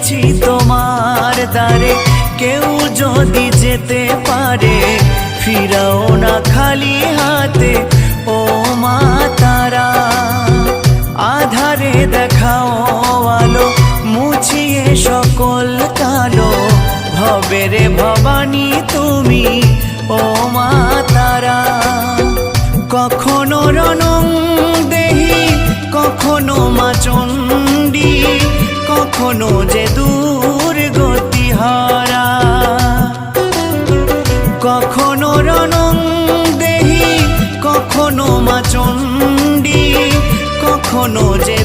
এসেছি তোমার দ্বারে, কেউ যদি যেতে পারে ফিরাও না খালি হাতে ও মা তারা। আধারে দেখাও আলো, মুছিয়ে সকল কালো, ভবেরে ভবানী তুমি ও মা তারা। কখনো রণং দেহি, কখনো মা চণ্ডী, কখনো যে দুর্গতি হারা। কখনো রণং দেহি, কখনো মা চণ্ডী, কখনো যে